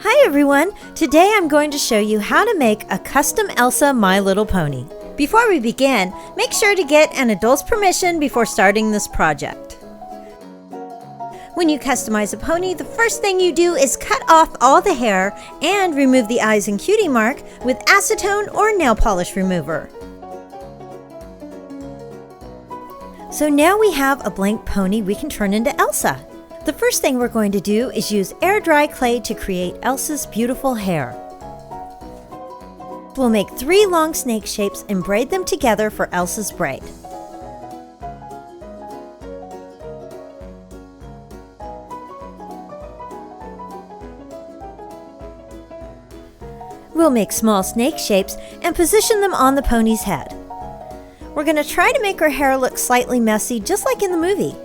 Hi everyone! Today I'm going to show you how to make a custom Elsa My Little Pony. Before we begin, make sure to get an adult's permission before starting this project. When you customize a pony, the first thing you do is cut off all the hair and remove the eyes and cutie mark with acetone or nail polish remover. So now we have a blank pony we can turn into Elsa. The first thing we're going to do is use air dry clay to create Elsa's beautiful hair. We'll make 3 long snake shapes and braid them together for Elsa's braid. We'll make small snake shapes and position them on the pony's head. We're going to try to make her hair look slightly messy, just like in the movie.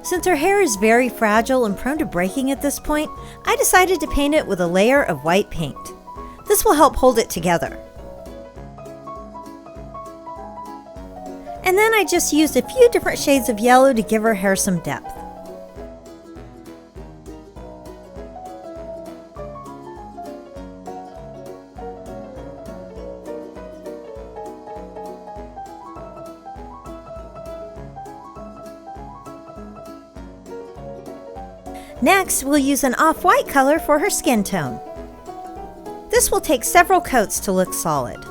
Since her hair is very fragile and prone to breaking at this point, I decided to paint it with a layer of white paint. This will help hold it together. And then I just used a few different shades of yellow to give her hair some depth. Next, we'll use an off-white color for her skin tone. This will take several coats to look solid.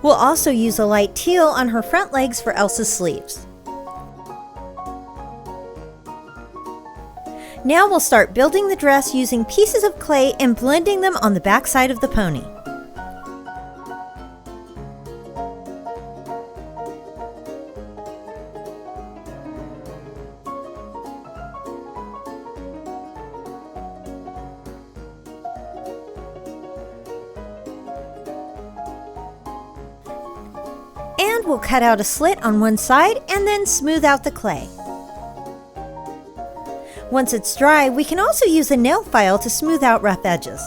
We'll also use a light teal on her front legs for Elsa's sleeves. Now we'll start building the dress using pieces of clay and blending them on the back side of the pony. And we'll cut out a slit on one side and then smooth out the clay. Once it's dry, we can also use a nail file to smooth out rough edges.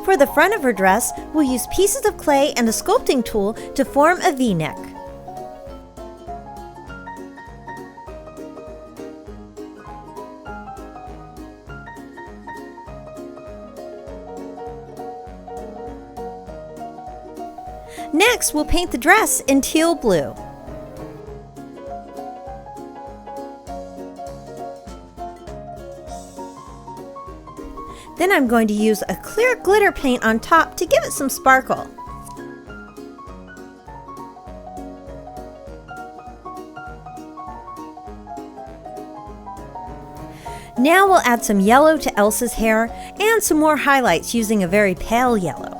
For the front of her dress, we'll use pieces of clay and a sculpting tool to form a V-neck. Next, we'll paint the dress in teal blue. Then I'm going to use a clear glitter paint on top to give it some sparkle. Now we'll add some yellow to Elsa's hair and some more highlights using a very pale yellow.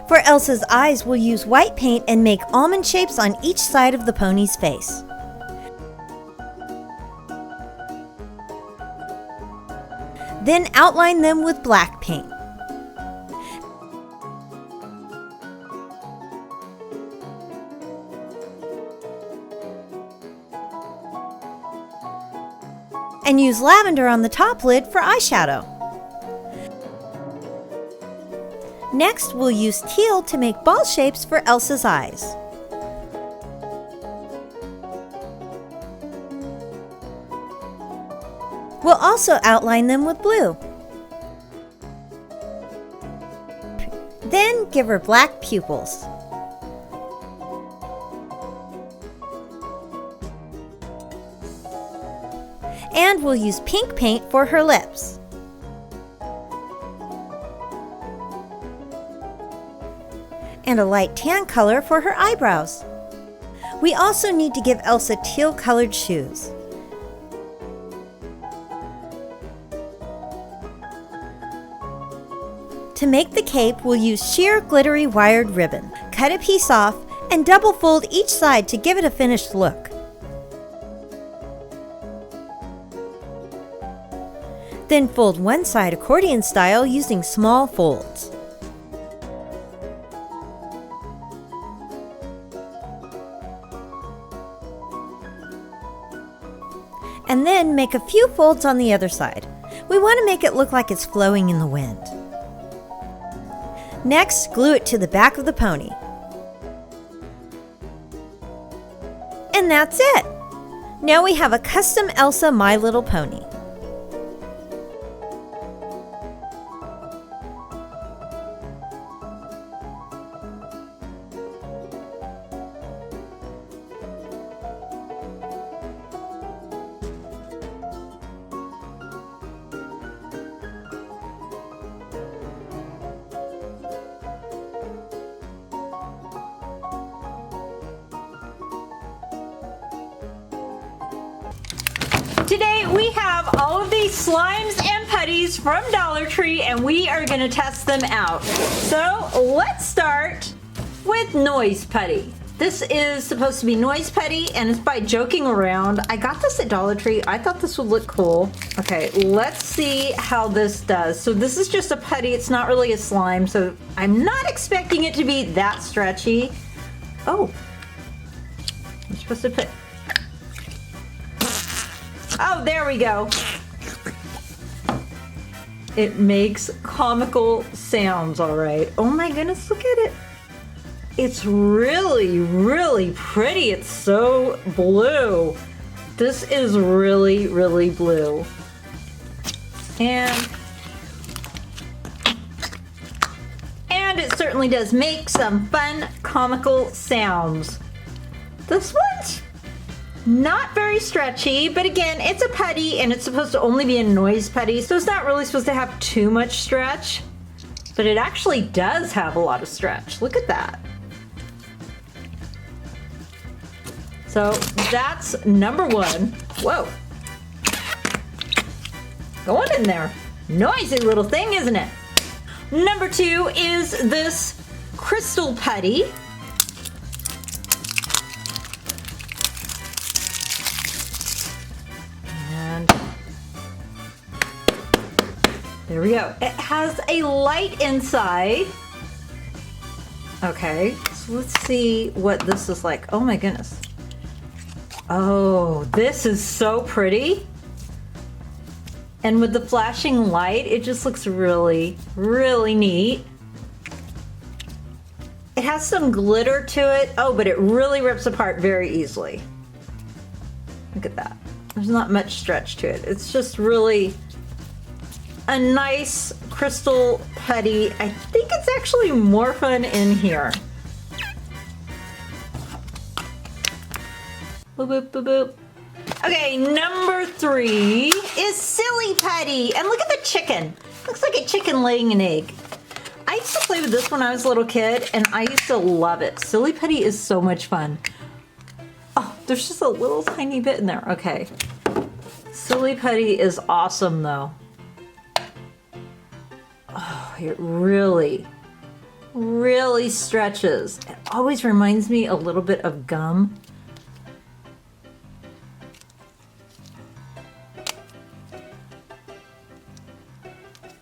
For Elsa's eyes, we'll use white paint and make almond shapes on each side of the pony's face. Then outline them with black paint. And use lavender on the top lid for eyeshadow. Next, we'll use teal to make ball shapes for Elsa's eyes. We'll also outline them with blue. Then give her black pupils. And we'll use pink paint for her lips. And a light tan color for her eyebrows. We also need to give Elsa teal colored shoes. To make the cape, we'll use sheer glittery wired ribbon. Cut a piece off and double fold each side to give it a finished look. Then fold one side accordion style using small folds. And then make a few folds on the other side. We want to make it look like it's flowing in the wind. Next, glue it to the back of the pony. And that's it! Now we have a custom Elsa My Little Pony. Today we have all of these slimes and putties from Dollar Tree and we are going to test them out. So let's start with Noise Putty. This is supposed to be Noise Putty and it's by Joking Around. I got this at Dollar Tree. I thought this would look cool. Okay, let's see how this does. So this is just a putty. It's not really a slime, so I'm not expecting it to be that stretchy. Oh, I'm supposed to put... Oh, there we go. It makes comical sounds, all right. Oh my goodness, look at it. It's really, really pretty. It's so blue. This is really, really blue. And it certainly does make some fun, comical sounds. This one's not very stretchy, but again, it's a putty and it's supposed to only be a noise putty, so it's not really supposed to have too much stretch, but it actually does have a lot of stretch. Look at that. So that's number one. Whoa. Go on in there. Noisy little thing, isn't it? Number two is this crystal putty. There we go. It has a light inside. Okay, so let's see what this is like. Oh my goodness. Oh, this is so pretty. And with the flashing light, it just looks really, really neat. It has some glitter to it. Oh, but it really rips apart very easily. Look at that. There's not much stretch to it. It's just really a nice crystal putty. I think it's actually more fun in here. Boop, boop, boop, boop. Okay, number three is Silly Putty. And look at the chicken. Looks like a chicken laying an egg. I used to play with this when I was a little kid and I used to love it. Silly Putty is so much fun. Oh, there's just a little tiny bit in there. Okay. Silly Putty is awesome though. Oh, it really, really stretches. It always reminds me a little bit of gum.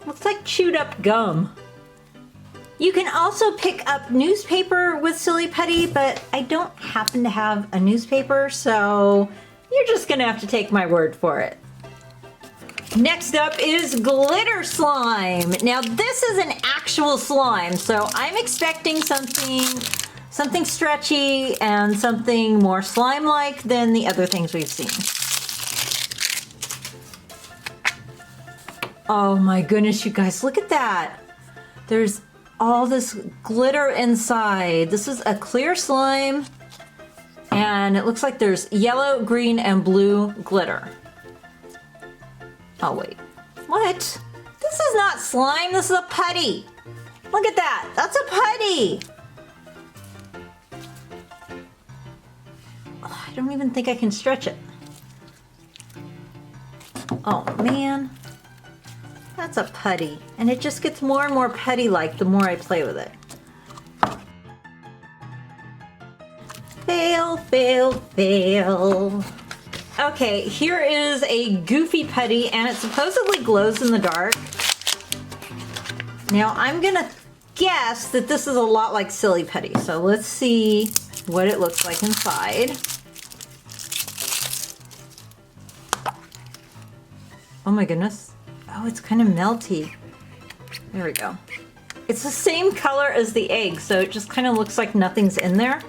Looks like chewed up gum. You can also pick up newspaper with Silly Putty, but I don't happen to have a newspaper, so you're just gonna have to take my word for it. Next up is glitter slime. Now this is an actual slime, so I'm expecting something stretchy and something more slime-like than the other things we've seen. Oh my goodness, you guys, look at that. There's all this glitter inside. This is a clear slime, and it looks like there's yellow, green, and blue glitter. Oh wait, what? This is not slime, this is a putty. Look at that, that's a putty. Oh, I don't even think I can stretch it. Oh man, that's a putty. And it just gets more and more putty-like the more I play with it. Fail, fail, fail. Okay, here is a goofy putty, and it supposedly glows in the dark. Now, I'm gonna guess that this is a lot like Silly Putty, so let's see what it looks like inside. Oh my goodness. Oh, it's kind of melty. There we go. It's the same color as the egg, so it just kind of looks like nothing's in there.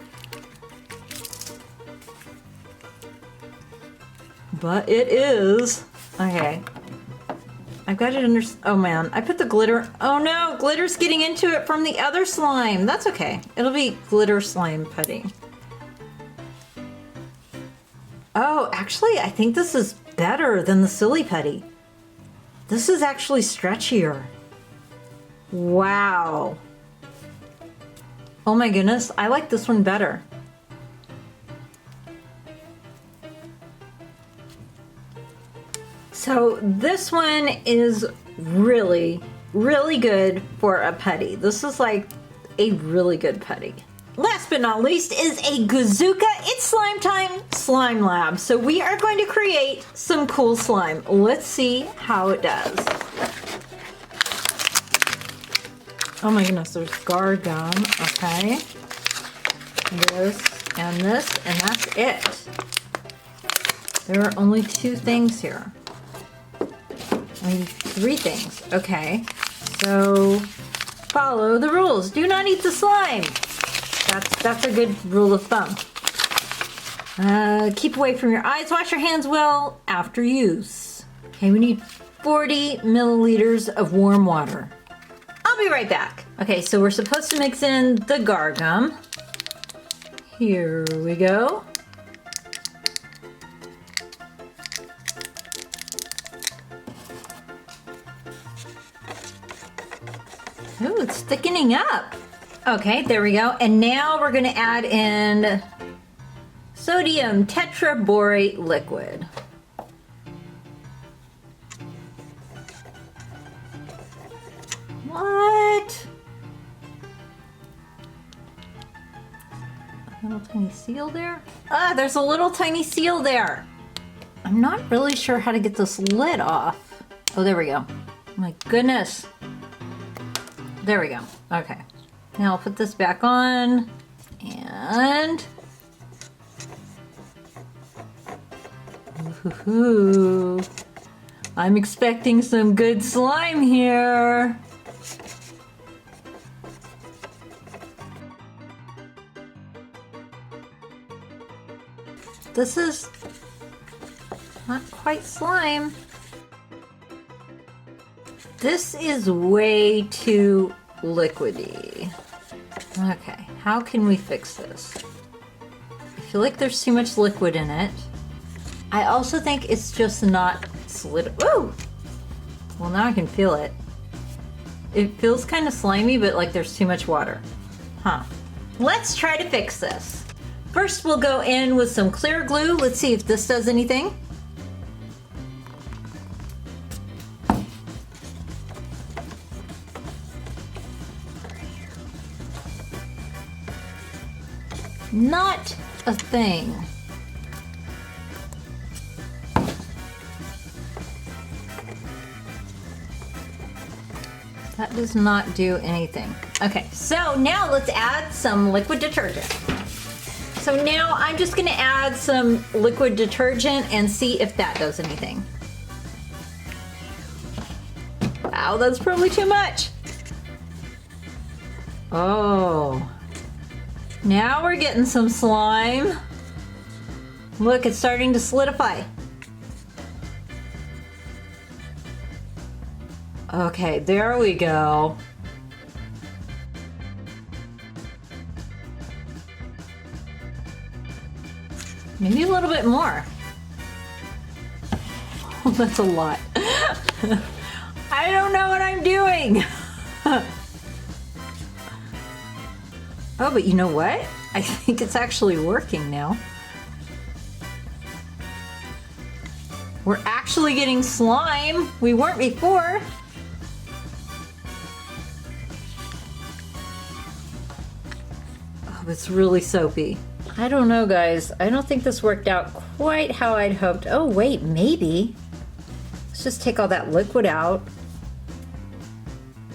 But it is. Okay. I've got it under. Oh man, I put the glitter. Oh no, glitter's getting into it from the other slime. That's okay. It'll be glitter slime putty. Oh, actually, I think this is better than the Silly Putty. This is actually stretchier. Wow. Oh my goodness, I like this one better. So this one is really, really good for a putty. This is like a really good putty. Last but not least is a Gazooka. It's slime time, slime lab. So we are going to create some cool slime. Let's see how it does. Oh my goodness, there's guard gum, okay. This, and that's it. There are only 2 things here. I mean, 3 things, okay. So, follow the rules. Do not eat the slime. That's a good rule of thumb. Keep away from your eyes. Wash your hands well after use. Okay, we need 40 milliliters of warm water. I'll be right back. Okay, so we're supposed to mix in the guar gum. Here we go. Ooh, it's thickening up. Okay, there we go. And now we're gonna add in sodium tetraborate liquid. What? A little tiny seal there? Ah, there's a little tiny seal there. I'm not really sure how to get this lid off. Oh, there we go. My goodness. There we go. Okay. Now I'll put this back on and ooh, I'm expecting some good slime here. This is not quite slime. This is way too liquidy. Okay, how can we fix this? I feel like there's too much liquid in it. I also think it's just not solid. Woo! Well, now I can feel it. It feels kind of slimy, but like there's too much water. Huh. Let's try to fix this. First, we'll go in with some clear glue. Let's see if this does anything. Not a thing. That does not do anything. Okay, so now let's add some liquid detergent. So now I'm just gonna add some liquid detergent and see if that does anything. Wow, that's probably too much. Oh. Now we're getting some slime. Look, it's starting to solidify. Okay, there we go. Maybe a little bit more. Oh, that's a lot. I don't know what I'm doing. Oh, but you know what? I think it's actually working now. We're actually getting slime. We weren't before. Oh, it's really soapy. I don't know, guys. I don't think this worked out quite how I'd hoped. Oh, wait, maybe. Let's just take all that liquid out.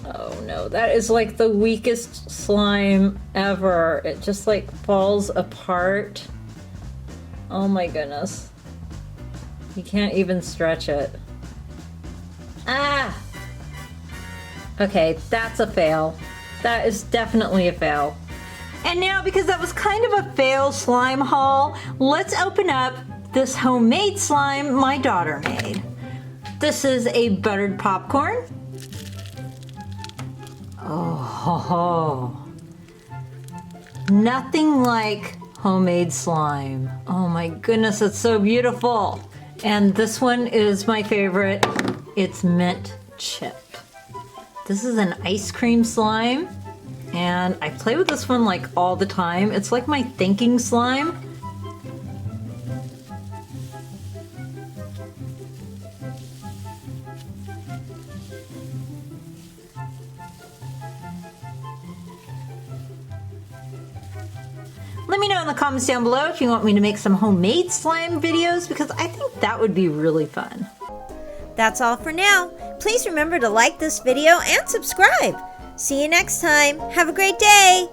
Oh no, that is like the weakest slime ever. It just like falls apart. Oh my goodness. You can't even stretch it. Ah! Okay, that's a fail. That is definitely a fail. And now, because that was kind of a fail slime haul, let's open up this homemade slime my daughter made. This is a buttered popcorn. Oh, nothing like homemade slime. Oh my goodness, it's so beautiful. And this one is my favorite. It's mint chip. This is an ice cream slime, and I play with this one like all the time. It's like my thinking slime. Let me know in the comments down below if you want me to make some homemade slime videos, because I think that would be really fun. That's all for now. Please remember to like this video and subscribe. See you next time. Have a great day.